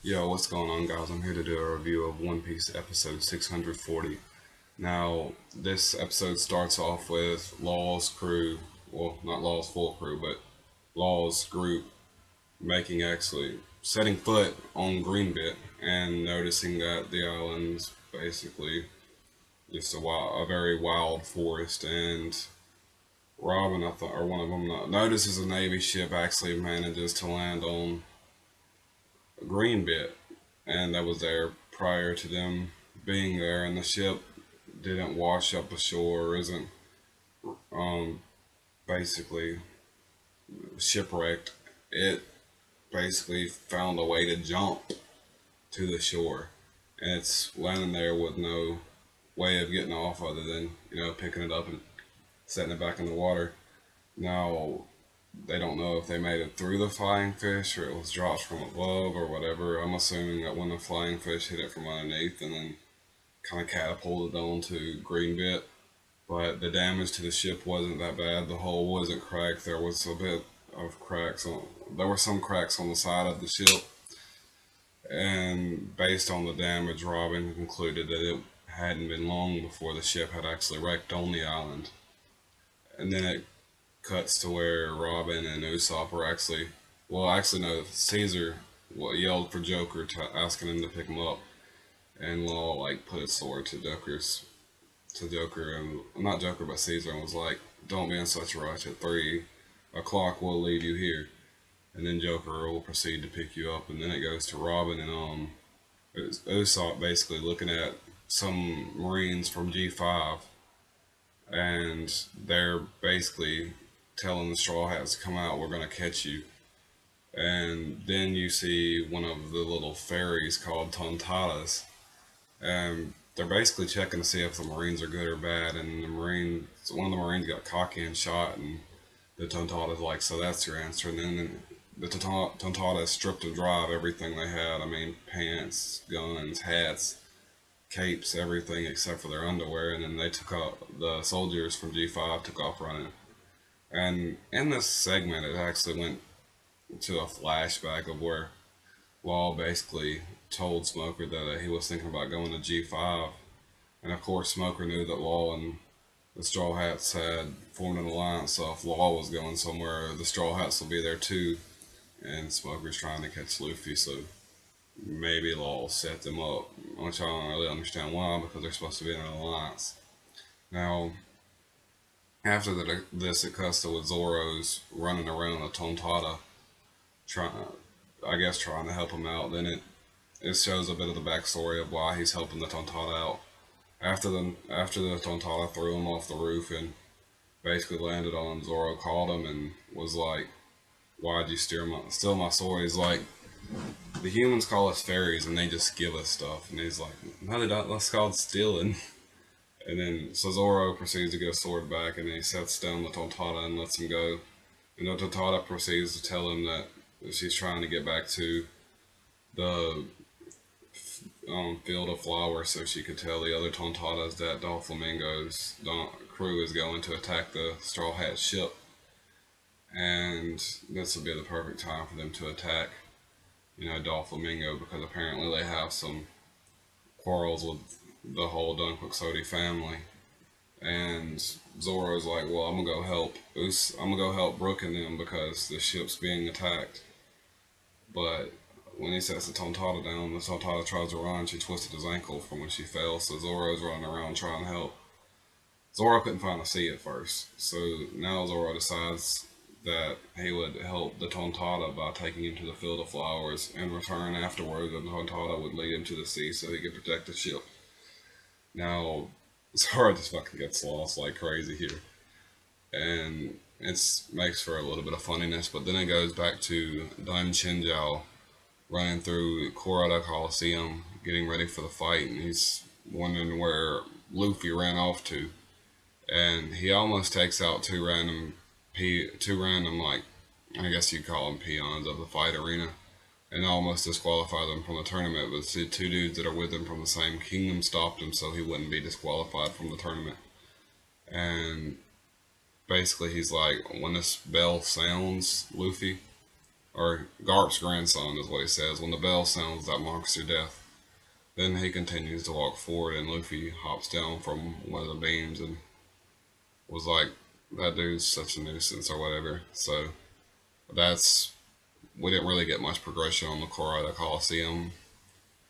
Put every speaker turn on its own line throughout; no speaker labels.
Yo, what's going on, guys? I'm here to do a review of One Piece episode 640. Now, this episode starts off with Law's crew, well, not Law's full crew, but Law's group making actually setting foot on Greenbit and noticing that the island's basically just a very wild forest. And Robin, I thought, or one of them, notices a Navy ship actually manages to land on Greenbit, and that was there prior to them being there, and the ship didn't wash up ashore, isn't um, basically shipwrecked. It basically found a way to jump to the shore, and it's landing there with no way of getting off other than picking it up and setting it back in the water. Now they don't know if they made it through the flying fish or it was dropped from above or whatever. I'm assuming that when the flying fish hit it from underneath and then kind of catapulted onto Greenbit. But the damage to the ship wasn't that bad. The hull wasn't cracked. There was a bit of cracks on. There were some cracks on the side of the ship, and based on the damage, Robin concluded that it hadn't been long before the ship had actually wrecked on the island. And then it cuts to where Robin and Usopp are actually, well, actually no, Caesar yelled for Joker asking him to pick him up, and Law like put his sword to Joker, and not Joker but Caesar, and was like, "Don't be in such a rush. At 3 o'clock, we'll leave you here." And then Joker will proceed to pick you up, and then it goes to Robin and Usopp basically looking at some Marines from G5, and they're basically telling the Straw Hats to come out. We're gonna catch you. And then you see one of the little fairies called Tontatas, and they're basically checking to see if the Marines are good or bad. And one of the Marines got cocky and shot, and the Tontata's like, "So that's your answer?" And then the Tontatas stripped them dry of everything they had. I mean, pants, guns, hats, capes, everything except for their underwear. And then they took off. The soldiers from G5 took off running. And in this segment, it actually went to a flashback of where Law basically told Smoker that he was thinking about going to G5. And of course, Smoker knew that Law and the Straw Hats had formed an alliance, so if Law was going somewhere, the Straw Hats will be there too. And Smoker's trying to catch Luffy, so maybe Law will set them up, which I don't really understand why, because they're supposed to be in an alliance. Now, after this, it cuts to with Zoro's running around the Tontata, trying, I guess, trying to help him out. Then it shows a bit of the backstory of why he's helping the Tontata out. After the Tontata threw him off the roof and basically landed on him, Zoro called him and was like, "Why'd you steal my sword?" He's like, "The humans call us fairies and they just give us stuff." And he's like, "No, they don't. That's called stealing." And then so Zoro proceeds to get his sword back, and he sets down the Tontata and lets him go. And the Tontata proceeds to tell him that she's trying to get back to the field of flowers so she could tell the other Tontatas that Doflamingo's crew is going to attack the Straw Hat ship. And this would be the perfect time for them to attack, Doflamingo, because apparently they have some quarrels with the whole Dunquixote family. And Zoro's like, "Well, I'm gonna go help Brook and them because the ship's being attacked." But when he sets the Tontata down, the Tontata tries to run. She twisted his ankle from when she fell, so Zoro's running around trying to help. Zoro couldn't find a sea at first, so now Zoro decides that he would help the Tontata by taking him to the field of flowers. In return, afterwards, the Tontata would lead him to the sea so he could protect the ship. Now, Zoro just fucking gets lost like crazy here, and it makes for a little bit of funniness. But then it goes back to Dun Chinjiao running through Kurata Coliseum, getting ready for the fight, and he's wondering where Luffy ran off to, and he almost takes out two random, like, I guess you'd call them peons of the fight arena, and almost disqualify them from the tournament. But the two dudes that are with him from the same kingdom stopped him so he wouldn't be disqualified from the tournament. And basically, he's like, "When this bell sounds, Luffy, or Garp's grandson is what he says. When the bell sounds, that marks their death. Then he continues to walk forward, and Luffy hops down from one of the beams and was like, "That dude's such a nuisance," or whatever. So that's we didn't really get much progression on the Korada Coliseum,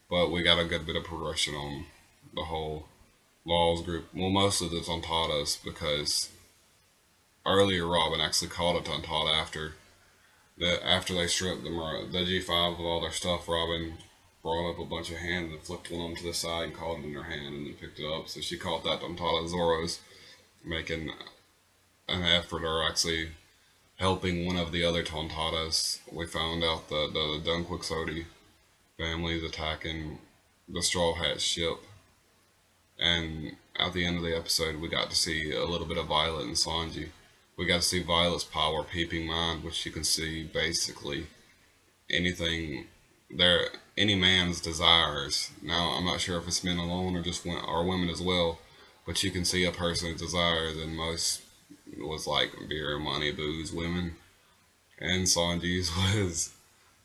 but we got a good bit of progression on the whole Laws group. Well, mostly the Tontadas, because earlier Robin actually called a Tontada after they stripped the G5 of all their stuff. Robin brought up a bunch of hands and flipped one of them to the side and caught it in her hand and then picked it up. So she caught that Tontada Zoro's, making an effort or actually helping one of the other Tontadas. We found out that the Dunquixote family is attacking the Straw Hat ship, and at the end of the episode, we got to see a little bit of Violet and Sanji. We got to see Violet's power, Peeping Mind, which you can see basically anything there, any man's desires. Now, I'm not sure if it's men alone or just or women as well, but you can see a person's desires, and most was like beer, money, booze, women, and Sanji's was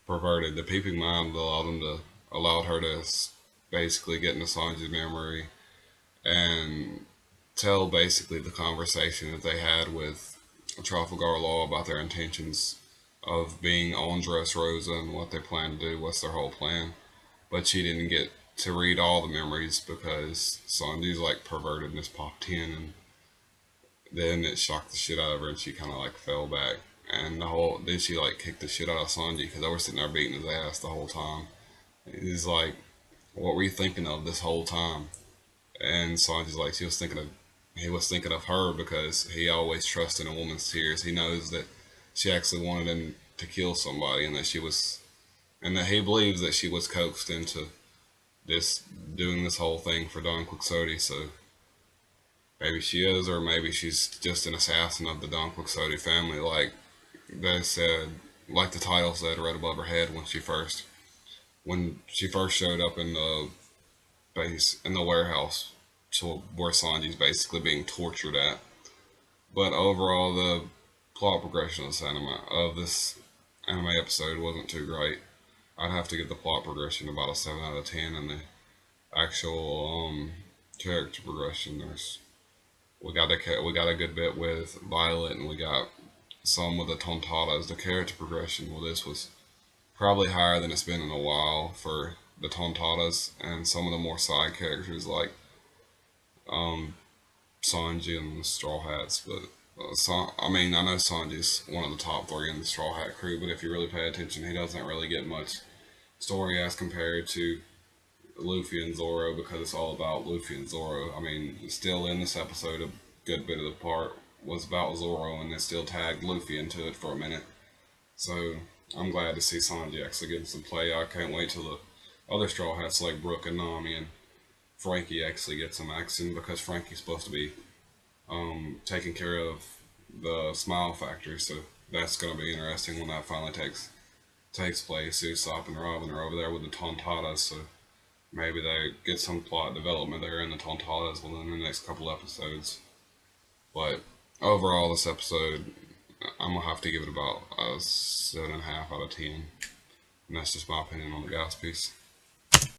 perverted. The Peeping Mind allowed her to basically get into Sanji's memory and tell basically the conversation that they had with Trafalgar Law about their intentions of being on Dressrosa and what they plan to do, what's their whole plan. But she didn't get to read all the memories because Sanji's like pervertedness popped in, and then it shocked the shit out of her and she kind of like fell back. And then she like kicked the shit out of Sanji because they were sitting there beating his ass the whole time. He's like, "What were you thinking of this whole time?" And Sanji's like, he was thinking of her because he always trusted a woman's tears. He knows that she actually wanted him to kill somebody, and that he believes that she was coaxed into this doing this whole thing for Don Quixote. So maybe she is, or maybe she's just an assassin of the Don Quixote family, like they said, like the title said right above her head when she first showed up in the base in the warehouse, to where Sanji's basically being tortured at. But overall, the plot progression of this anime episode wasn't too great. I'd have to give the plot progression about a 7 out of 10, and the actual character progression. We got a good bit with Violet, and we got some with the Tontadas. The character progression, well, this was probably higher than it's been in a while for the Tontadas, and some of the more side characters like um, Sanji and the Straw Hats. But I mean, I know Sanji's one of the top three in the Straw Hat crew, but if you really pay attention, he doesn't really get much story as compared to Luffy and Zoro, because it's all about Luffy and Zoro. I mean, still in this episode, a good bit of the part was about Zoro, and they still tagged Luffy into it for a minute. So I'm glad to see Sanji actually getting some play. I can't wait till the other Straw Hats like Brook and Nami and Frankie actually get some action, because Frankie's supposed to be taking care of the Smile Factory. So that's going to be interesting when that finally takes place. Usopp and Robin are over there with the Tontadas, so maybe they get some plot development there in the Tontadas within the next couple episodes. But overall, this episode, I'm gonna have to give it about a 7.5 out of 10, and that's just my opinion on the Gas piece.